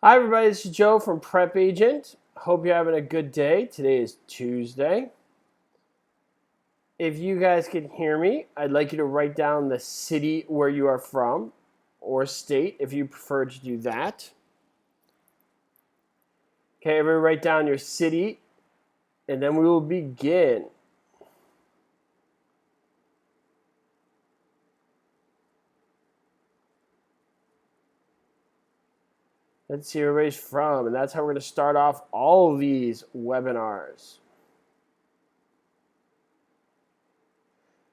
Hi everybody, this is Joe from PrepAgent. Hope you're having a good day. Today is Tuesday. If you guys can hear me, I'd like you to write down the city where you are from, or state if you prefer to do that. Okay, everybody write down your city, and then we will begin. Let's see where everybody's from, and that's how we're going to start off all of these webinars.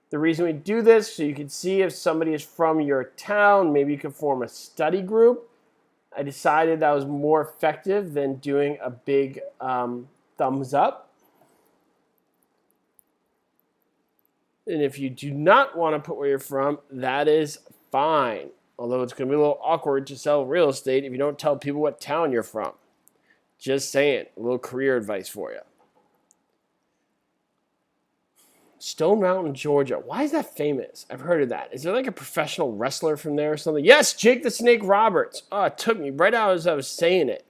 The reason we do this, so you can see if somebody is from your town, maybe you can form a study group. I decided that was more effective than doing a big thumbs up. And if you do not want to put where you're from, that is fine. Although it's going to be a little awkward to sell real estate if you don't tell people what town you're from. Just saying, a little career advice for you. Stone Mountain, Georgia. Why is that famous? I've heard of that. Is there like a professional wrestler from there or something? Yes, Jake the Snake Roberts. Oh, it took me right out as I was saying it.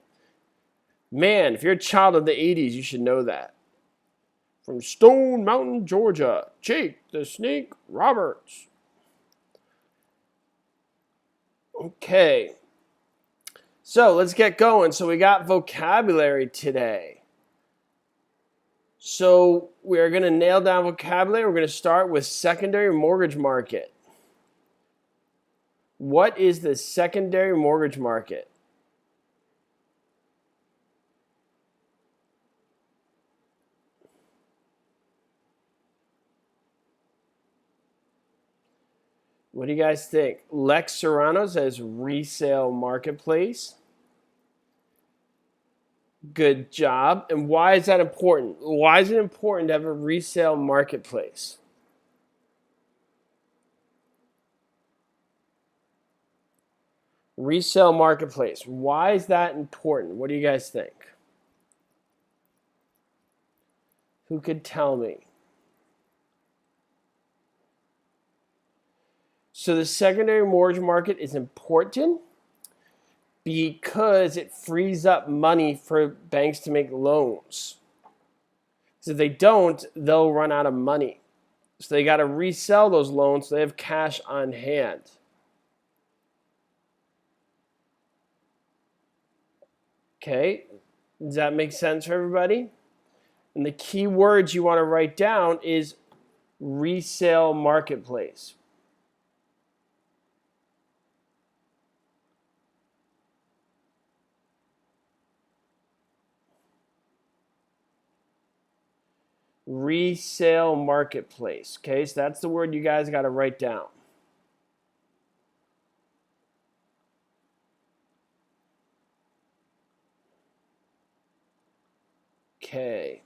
Man, if you're a child of the 80s, you should know that. From Stone Mountain, Georgia, Jake the Snake Roberts. Okay. So let's get going. So we got vocabulary today. So we're going to nail down vocabulary. We're going to start with secondary mortgage market. What is the secondary mortgage market? What do you guys think? Lex Serrano says resale marketplace. Good job. And why is that important? Why is it important to have a resale marketplace? Resale marketplace. Why is that important? What do you guys think? Who could tell me? So the secondary mortgage market is important because it frees up money for banks to make loans. So if they don't, they'll run out of money. So they got to resell those loans so they have cash on hand. Okay, does that make sense for everybody? And the key words you want to write down is resale marketplace. Resale marketplace. Okay, so that's the word you guys got to write down. Okay.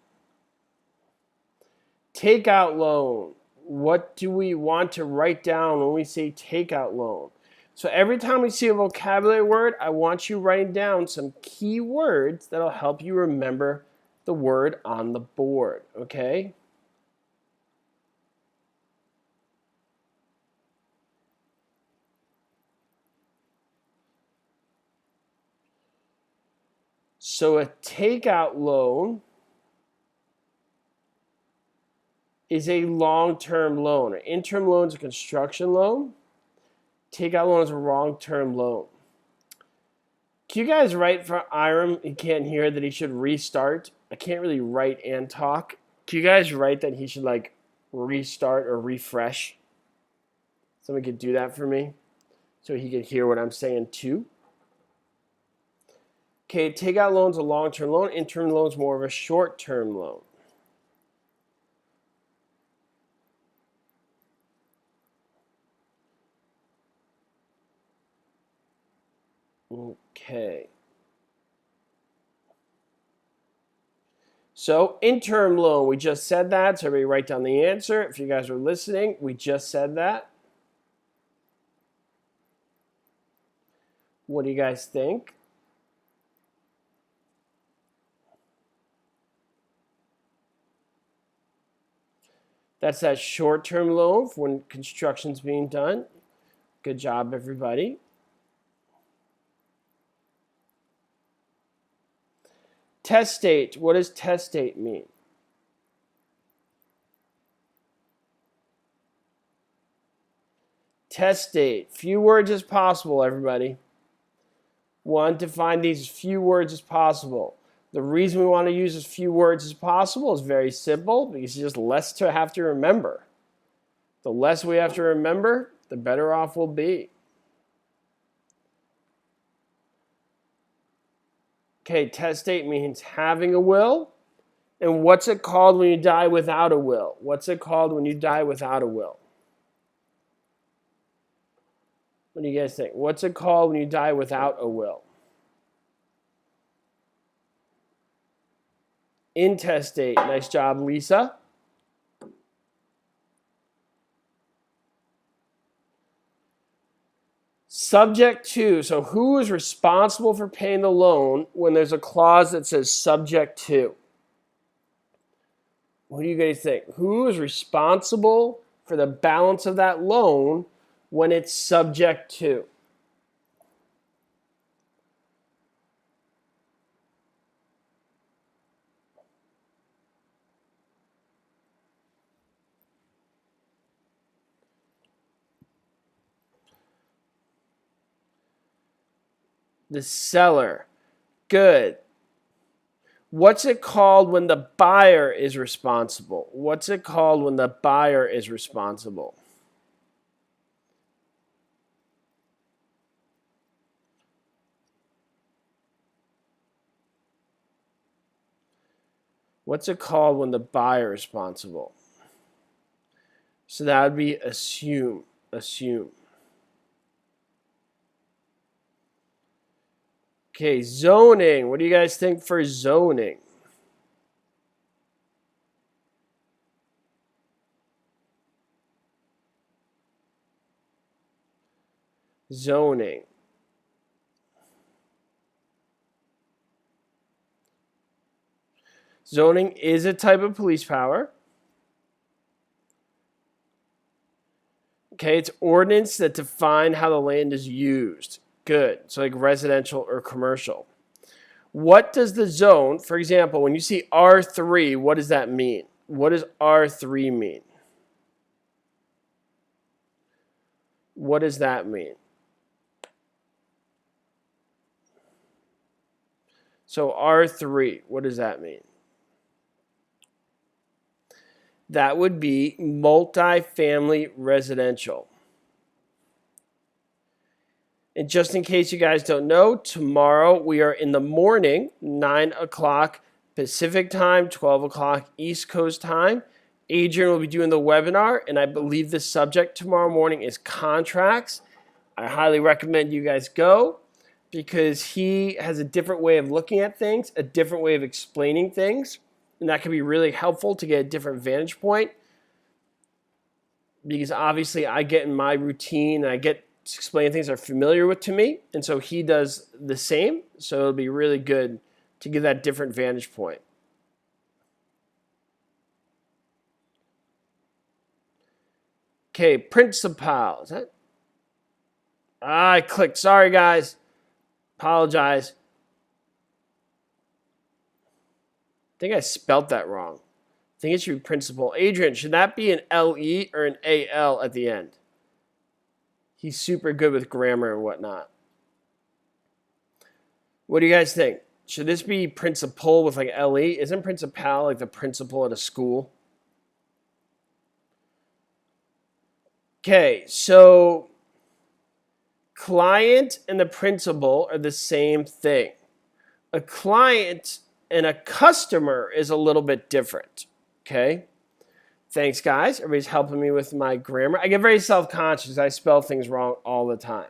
Takeout loan. What do we want to write down when we say takeout loan? So every time we see a vocabulary word, I want you writing down some key words that'll help you remember the word on the board, okay? So a takeout loan is a long-term loan. An interim loan is a construction loan. Takeout loan is a long-term loan. Can you guys write for Iram? He can't hear that he should restart. I can't really write and talk. Can you guys write that he should like restart or refresh? Someone could do that for me so he can hear what I'm saying too. Okay, takeout loan's a long-term loan. Interim loan's more of a short-term loan. Okay. So interim loan, we just said that. So everybody write down the answer. If you guys are listening, we just said that. What do you guys think? That's that short-term loan for when construction's being done. Good job, everybody. Testate. What does testate mean? Testate. Few words as possible, everybody. Want to find these few words as possible. The reason we want to use as few words as possible is very simple, because it's just less to have to remember. The less we have to remember, the better off we'll be. Okay, testate means having a will. And what's it called when you die without a will? What's it called when you die without a will? What do you guys think? What's it called when you die without a will? Intestate. Nice job, Lisa. Subject to. So who is responsible for paying the loan when there's a clause that says subject to? What do you guys think? Who is responsible for the balance of that loan when it's subject to? The seller. Good. What's it called when the buyer is responsible? What's it called when the buyer is responsible? What's it called when the buyer is responsible? So that would be assume. Assume. Okay, zoning. What do you guys think for zoning? Zoning. Zoning is a type of police power. Okay, it's ordinance that define how the land is used. Good. So like residential or commercial. What does the zone, for example, when you see R3, what does that mean? What does R3 mean? What does that mean? So R3, what does that mean? That would be multifamily residential. And just in case you guys don't know, tomorrow we are in the morning, 9 o'clock Pacific time, 12 o'clock East Coast time. Adrian will be doing the webinar, and I believe the subject tomorrow morning is contracts. I highly recommend you guys go because he has a different way of looking at things, a different way of explaining things, and that can be really helpful to get a different vantage point because obviously I get in my routine and I get to explain things that are familiar with to me, and so he does the same, so it'll be really good to get that different vantage point. Okay, principal. Is that? I clicked. Sorry, guys. Apologize. I think I spelt that wrong. I think it should be principal. Adrian, should that be an L-E or an A-L at the end? He's super good with grammar and whatnot. What do you guys think? Should this be principal with like L-E? Isn't principal like the principal at a school? Okay, so client and the principal are the same thing. A client and a customer is a little bit different, okay? Thanks, guys. Everybody's helping me with my grammar. I get very self-conscious. I spell things wrong all the time.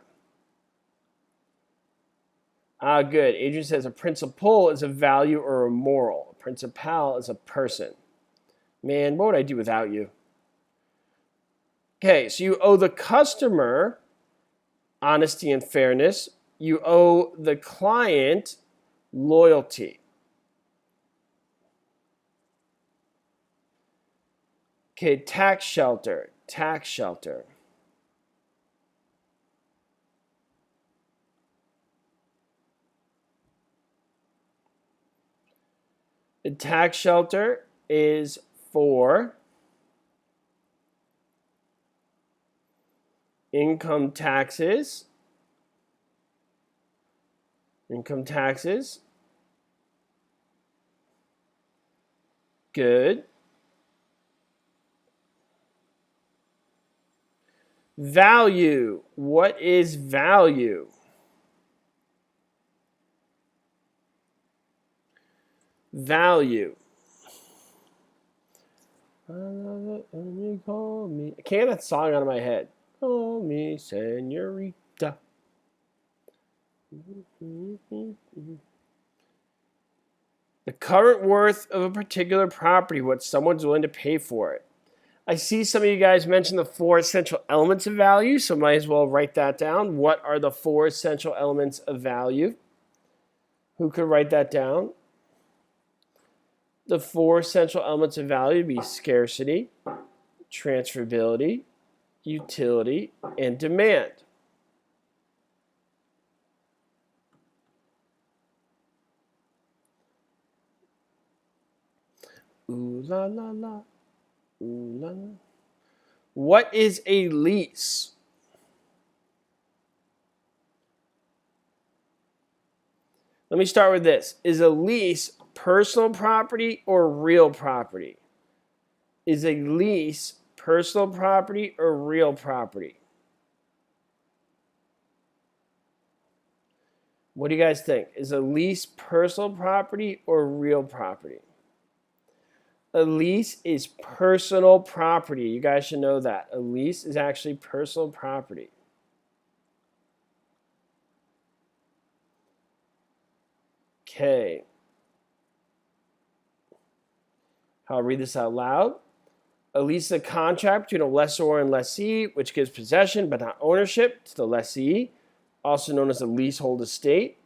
Good. Adrian says a principal is a value or a moral. A principal is a person. Man, what would I do without you? Okay, so you owe the customer honesty and fairness. You owe the client loyalty. Okay, tax shelter. Tax shelter. The tax shelter is for income taxes. Income taxes. Good. Value. What is value? Value. I love it when you call me. I can't get that song out of my head. Call me senorita. The current worth of a particular property, what someone's willing to pay for it. I see some of you guys mention the 4 essential elements of value, so might as well write that down. What are the 4 essential elements of value? Who could write that down? The 4 essential elements of value would be scarcity, transferability, utility, and demand. Ooh la la la. Ooh la la. What is a lease? Let me start with this. Is a lease personal property or real property? Is a lease personal property or real property? What do you guys think? Is a lease personal property or real property? A lease is personal property. You guys should know that. A lease is actually personal property. Okay. I'll read this out loud. A lease is a contract between a lessor and lessee, which gives possession but not ownership to the lessee, also known as a leasehold estate.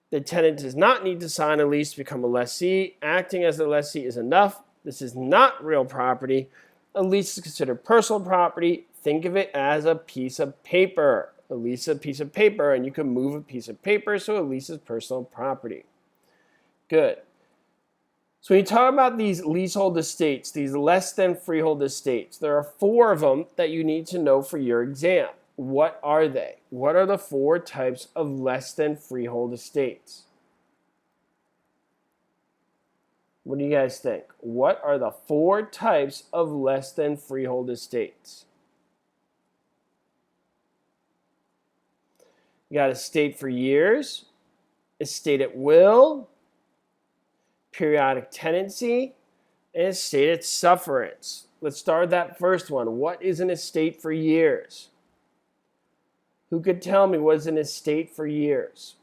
The tenant does not need to sign a lease to become a lessee. Acting as the lessee is enough. This is not real property. A lease is considered personal property. Think of it as a piece of paper. A lease is a piece of paper, and you can move a piece of paper, so a lease is personal property. Good. So when you talk about these leasehold estates, these less than freehold estates, there are 4 of them that you need to know for your exam. What are they? What are the 4 types of less than freehold estates? What do you guys think? What are the 4 types of less than freehold estates? You got estate for years, estate at will, periodic tenancy, and estate at sufferance. Let's start with that first one. What is an estate for years? Who could tell me what is an estate for years?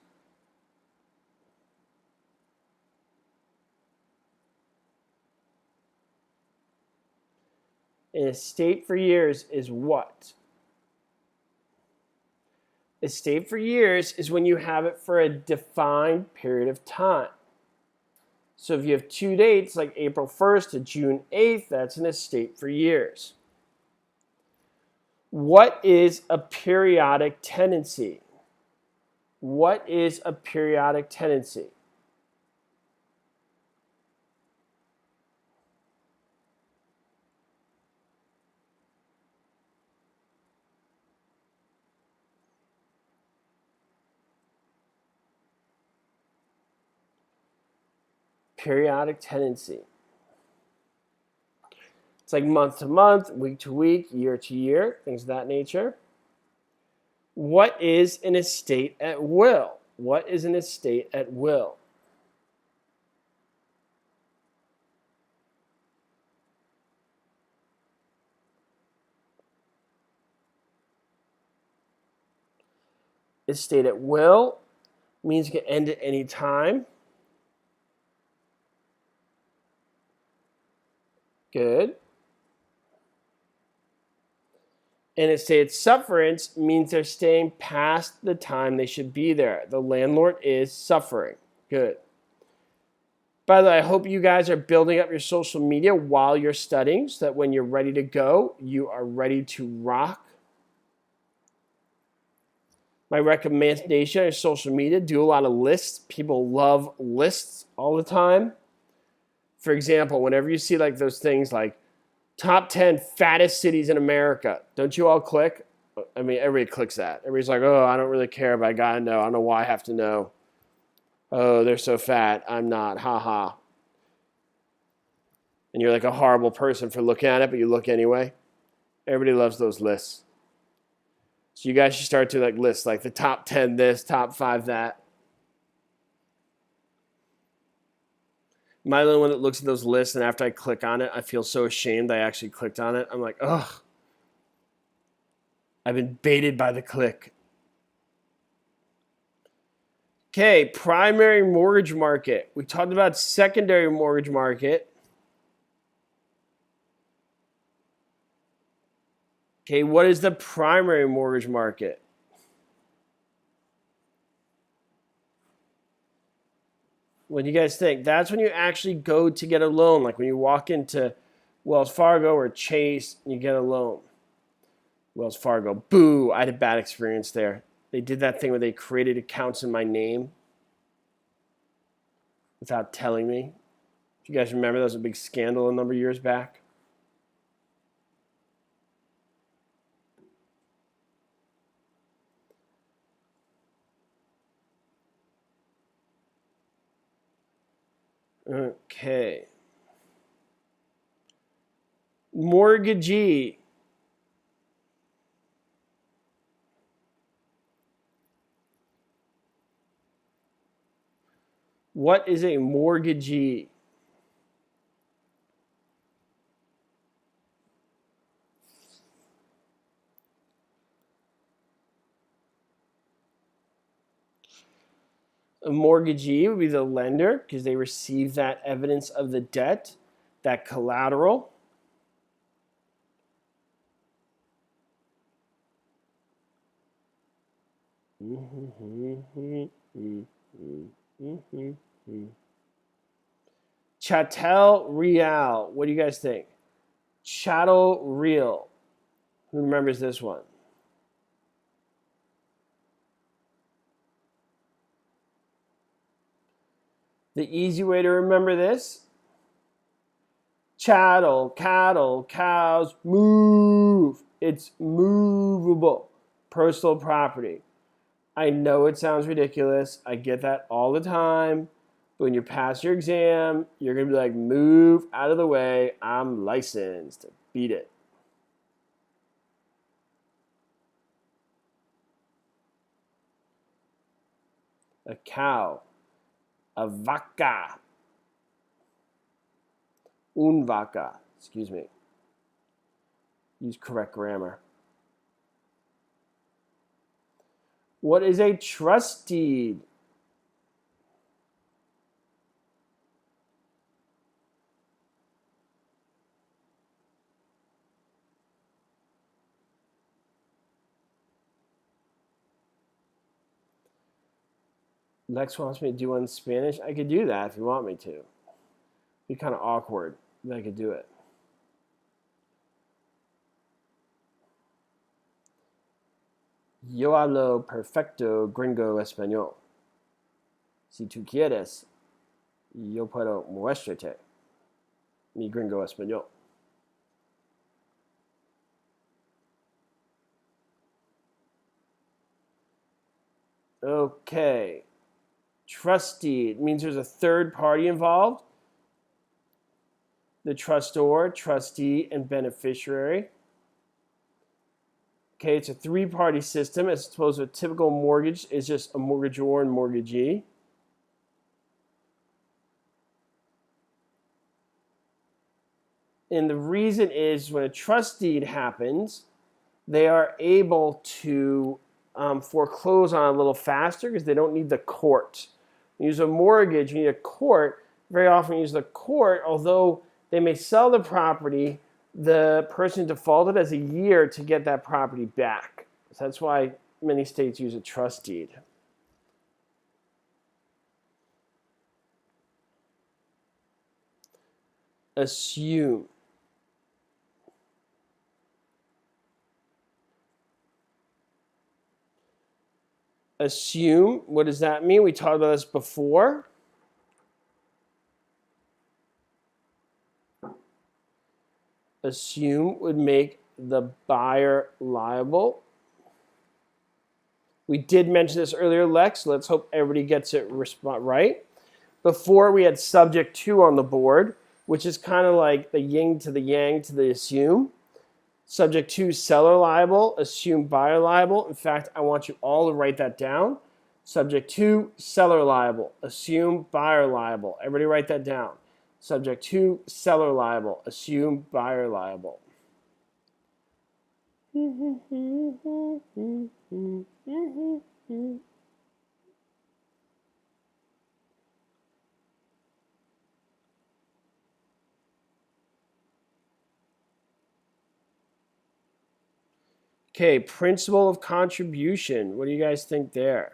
An estate for years is what? Estate for years is when you have it for a defined period of time. So if you have 2 dates, like April 1st to June 8th, that's an estate for years. What is a periodic tenancy? What is a periodic tenancy? Periodic tenancy. It's like month to month, week to week, year to year, things of that nature. What is an estate at will? What is an estate at will? Estate at will means you can end at any time. Good. And estate at sufferance means they're staying past the time they should be there. The landlord is suffering. Good. By the way, I hope you guys are building up your social media while you're studying so that when you're ready to go, you are ready to rock. My recommendation is social media. Do a lot of lists. People love lists all the time. For example, whenever you see like those things like top 10 fattest cities in America, don't you all click? I mean, everybody clicks that. Everybody's like, oh, I don't really care, but I gotta know. I don't know why I have to know. Oh, they're so fat. I'm not. Ha ha. And you're like a horrible person for looking at it, but you look anyway. Everybody loves those lists. So you guys should start to like list like the top 10 this, top 5 that. Am I the only one that looks at those lists and after I click on it, I feel so ashamed I actually clicked on it? I'm like, ugh. I've been baited by the click. Okay, primary mortgage market. We talked about secondary mortgage market. Okay, what is the primary mortgage market? What do you guys think? That's when you actually go to get a loan, like when you walk into Wells Fargo or Chase and you get a loan. Wells Fargo, boo, I had a bad experience there. They did that thing where they created accounts in my name without telling me. If you guys remember, that was a big scandal a number of years back. Okay. Mortgagee. What is a mortgagee? A mortgagee would be the lender because they receive that evidence of the debt, that collateral. Chattel Real. What do you guys think? Chattel Real. Who remembers this one? The easy way to remember this: chattel, cattle, cows, move. It's movable personal property. I know it sounds ridiculous. I get that all the time. But when you pass your exam, you're going to be like, move out of the way. I'm licensed. Beat it. A cow. A vaca. Un vaca. Excuse me. Use correct grammar. What is a trust deed? Lex wants me to do one in Spanish. I could do that if you want me to. Be kind of awkward, but I could do it. Yo hablo perfecto gringo español. Si tú quieres, yo puedo mostrarte mi gringo español. Okay. Trustee means there's a third party involved. The trustor, trustee, and beneficiary. Okay, it's a three-party system as opposed to a typical mortgage is just a mortgagor and mortgagee. And the reason is when a trust deed happens, they are able to foreclose on a little faster because they don't need the court. You use a mortgage, you need a court. Very often you use the court, although they may sell the property, the person defaulted has a year to get that property back. So that's why many states use a trust deed. Assume. Assume, what does that mean? We talked about this before. assume would make the buyer liable. We did mention this earlier, Lex. So let's hope everybody gets it right. Before we had subject to on the board, which is kind of like the yin to the yang to the assume. Subject to, seller liable, assume buyer liable. In fact, I want you all to write that down. Subject to, seller liable, assume buyer liable. Everybody write that down. Subject to, seller liable, assume buyer liable. Okay, principle of contribution. What do you guys think there?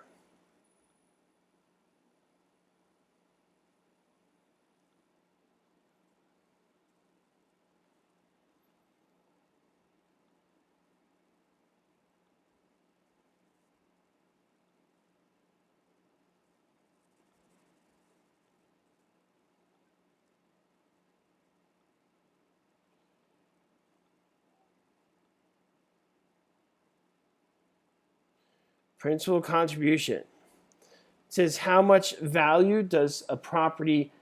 Principal contribution. It says how much value does a property,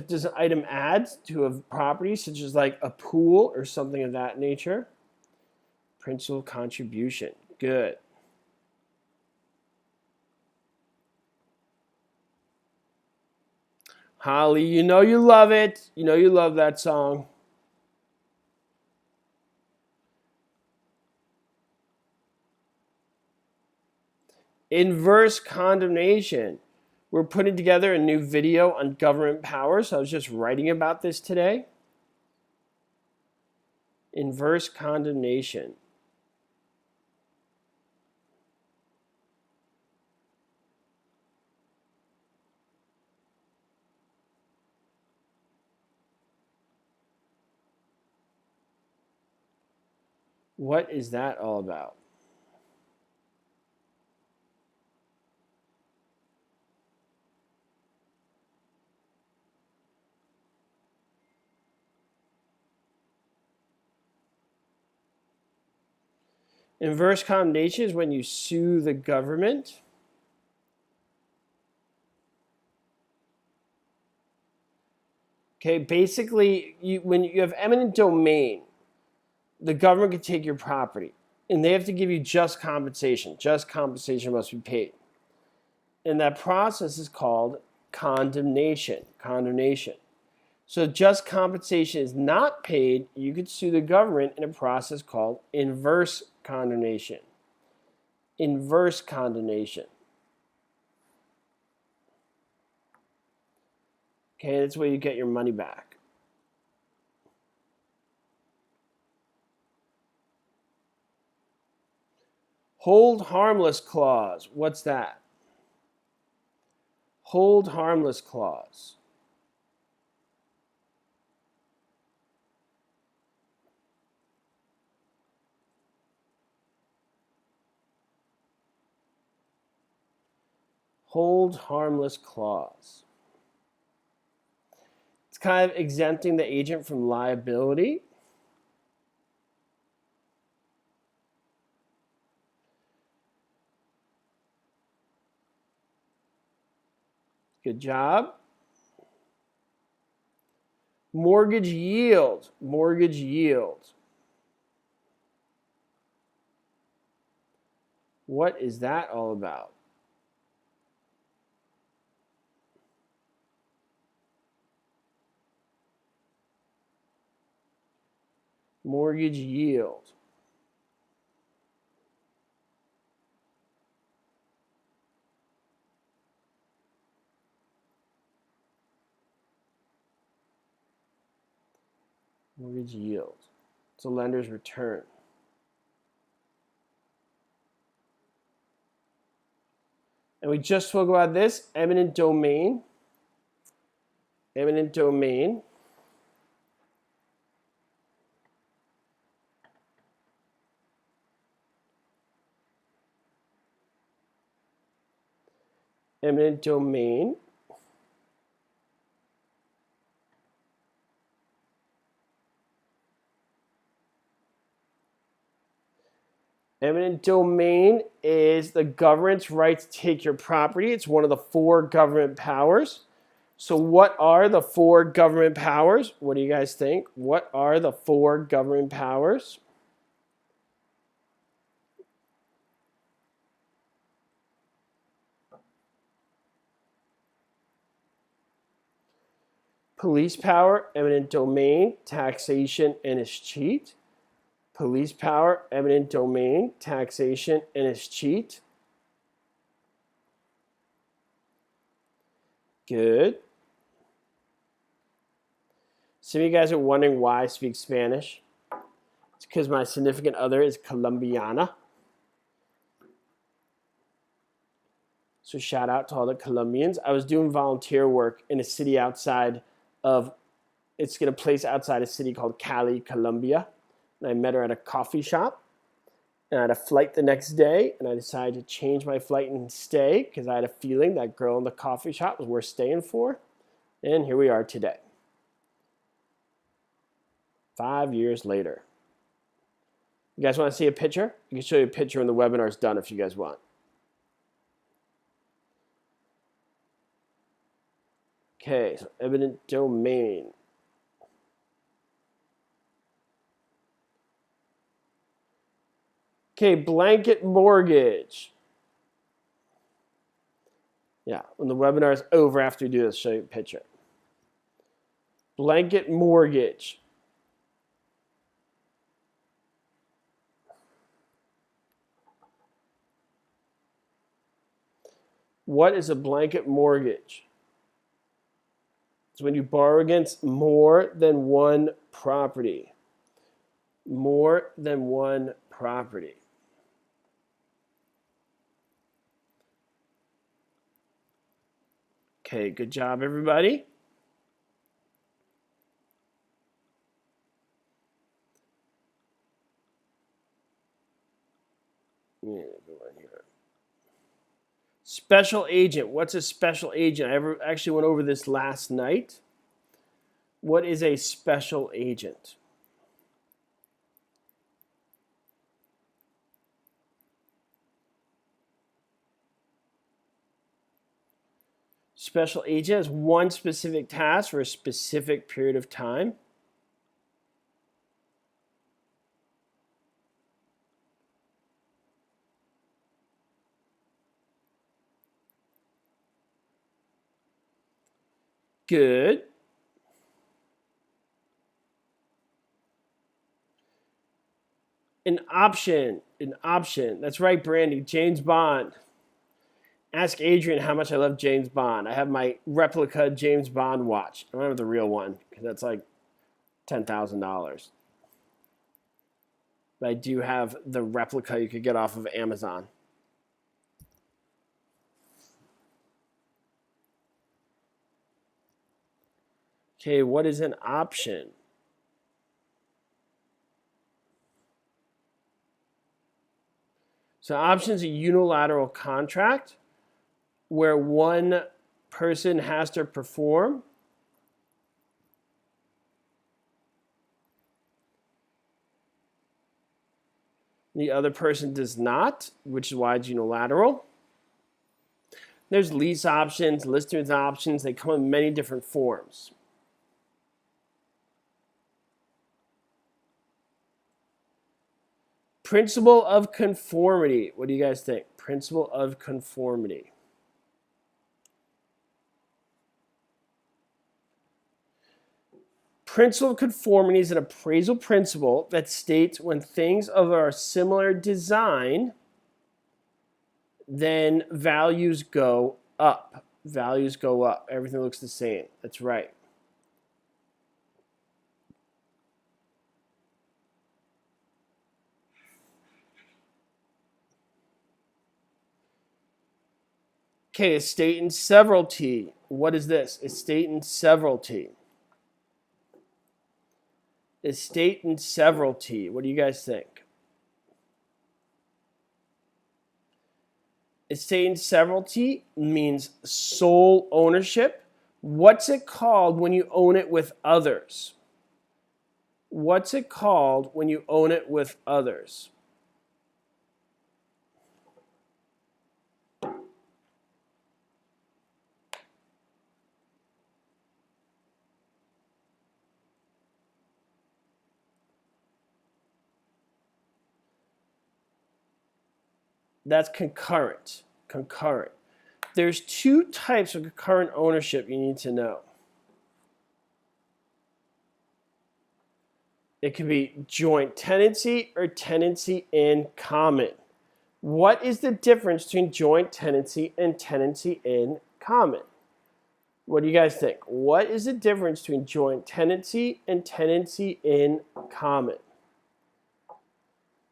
does an item add to a property, such as like a pool or something of that nature. Principal contribution. Good. Holly, you know you love it. You know you love that song. Inverse condemnation. We're putting together a new video on government powers. I was just writing about this today. Inverse condemnation. What is that all about? Inverse condemnation is when you sue the government. Okay, basically, when you have eminent domain, the government can take your property, and they have to give you just compensation. Just compensation must be paid. And that process is called condemnation. Condemnation. So just compensation is not paid, you could sue the government in a process called inverse condemnation. Inverse condemnation. Okay, that's where you get your money back. Hold harmless clause. What's that? Hold harmless clause. Hold harmless clause. It's kind of exempting the agent from liability. Good job. Mortgage yield. Mortgage yield. What is that all about? Mortgage yield. Mortgage yield. It's a lender's return. And we just spoke about this, eminent domain. Eminent domain. Eminent domain. Eminent domain is the government's right to take your property. It's one of the 4 government powers. So what are the 4 government powers? What do you guys think? What are the 4 government powers? Police power, eminent domain, taxation, and escheat. Police power, eminent domain, taxation, and escheat. Good. Some of you guys are wondering why I speak Spanish. It's because my significant other is Colombiana. So shout out to all the Colombians. I was doing volunteer work in a city outside of, it's in a place outside a city called Cali, Colombia. And I met her at a coffee shop. And I had a flight the next day, and I decided to change my flight and stay because I had a feeling that girl in the coffee shop was worth staying for. And here we are today. 5 years later. You guys want to see a picture? I can show you a picture when the webinar is done if you guys want. Okay, so eminent domain. Okay, blanket mortgage. Yeah, when the webinar is over after we do this, show you a picture. Blanket mortgage. What is a blanket mortgage? It's when you borrow against more than one property. More than one property. Okay, good job, everybody. Yeah, go on here. Special agent. What's a special agent? I actually went over this last night. What is a special agent? Special agent has one specific task for a specific period of time. Good. An option. That's right, Brandy. James Bond. Ask Adrian how much I love James Bond. I have my replica James Bond watch. I don't have the real one because that's like $10,000. But I do have the replica you could get off of Amazon. Okay, what is an option? So option is a unilateral contract where one person has to perform. The other person does not, which is why it's unilateral. There's lease options, listers options. They come in many different forms. Principle of conformity. What do you guys think? Principle of conformity. Principle of conformity is an appraisal principle that states when things of a similar design, then values go up. Values go up. Everything looks the same. That's right. Okay, estate and severalty. What is this? Estate and severalty. Estate and severalty. What do you guys think? Estate and severalty means sole ownership. What's it called when you own it with others? What's it called when you own it with others? That's concurrent. Concurrent. There's two types of concurrent ownership you need to know. It can be joint tenancy or tenancy in common. What is the difference between joint tenancy and tenancy in common? What do you guys think? What is the difference between joint tenancy and tenancy in common?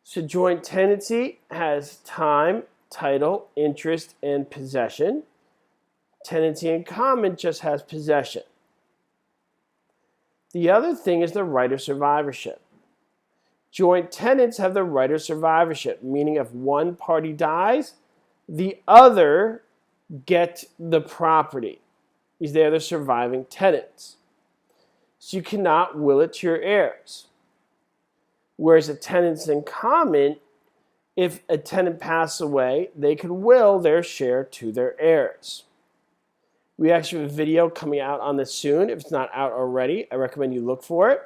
So joint tenancy has time, title, interest, and possession. Tenancy in common just has possession. The other thing is the right of survivorship. Joint tenants have the right of survivorship, meaning if one party dies, the other get the property, because they are the surviving tenants. So you cannot will it to your heirs. Whereas the tenants in common, if a tenant passes away, they can will their share to their heirs. We actually have a video coming out on this soon. If it's not out already, I recommend you look for it.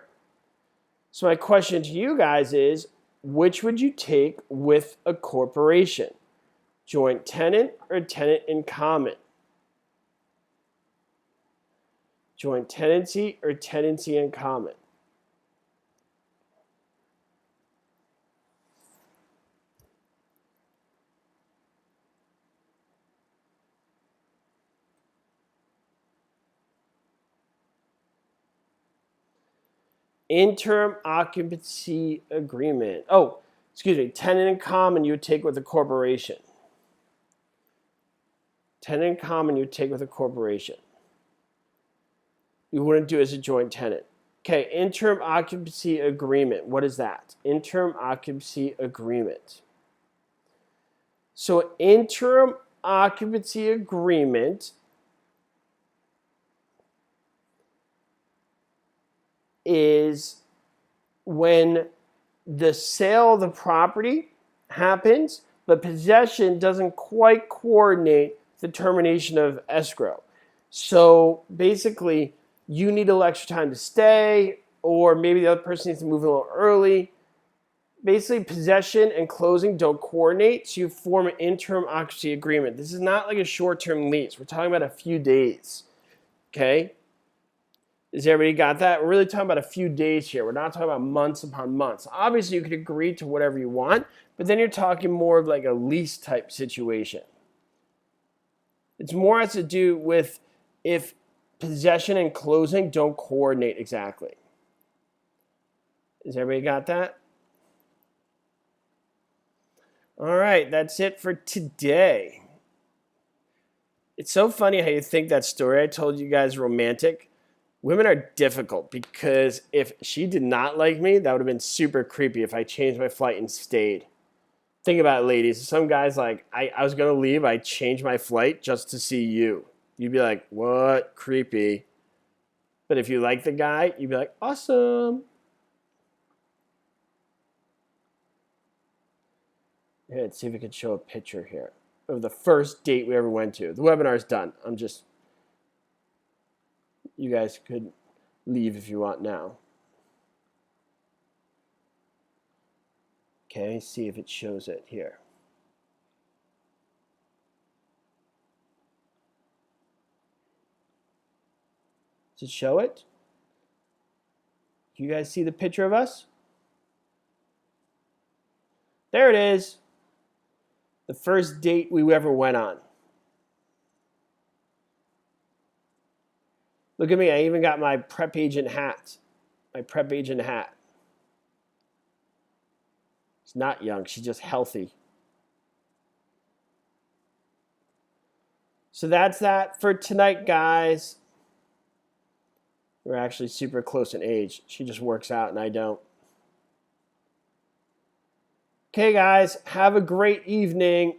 So my question to you guys is, which would you take with a corporation? Joint tenant or tenant in common? Joint tenancy or tenancy in common? Interim occupancy agreement. Oh, excuse me. Tenant in common you would take with a corporation. Tenant in common you would take with a corporation. You wouldn't do it as a joint tenant. Okay, interim occupancy agreement. What is that? Interim occupancy agreement. So interim occupancy agreement is when the sale of the property happens, but possession doesn't quite coordinate the termination of escrow. So basically, you need a little extra time to stay, or maybe the other person needs to move a little early. Basically, possession and closing don't coordinate, so you form an interim occupancy agreement. This is not like a short-term lease. We're talking about a few days, okay? Has everybody got that? We're really talking about a few days here. We're not talking about months upon months. Obviously, you can agree to whatever you want, but then you're talking more of like a lease type situation. It's more has to do with if possession and closing don't coordinate exactly. Has everybody got that? All right, that's it for today. It's so funny how you think that story I told you guys romantic. Women are difficult because if she did not like me, that would have been super creepy if I changed my flight and stayed. Think about it, ladies. Some guys like, I was going to leave. I changed my flight just to see you. You'd be like, what? Creepy. But if you like the guy, you'd be like, awesome. Yeah, let's see if we can show a picture here of the first date we ever went to. The webinar's done. You guys could leave if you want now. Okay, see if it shows it here. Does it show it? Do you guys see the picture of us? There it is. The first date we ever went on. Look at me, I even got my PrepAgent hat. My PrepAgent hat. She's not young, she's just healthy. So that's that for tonight, guys. We're actually super close in age. She just works out and I don't. Okay, guys, have a great evening.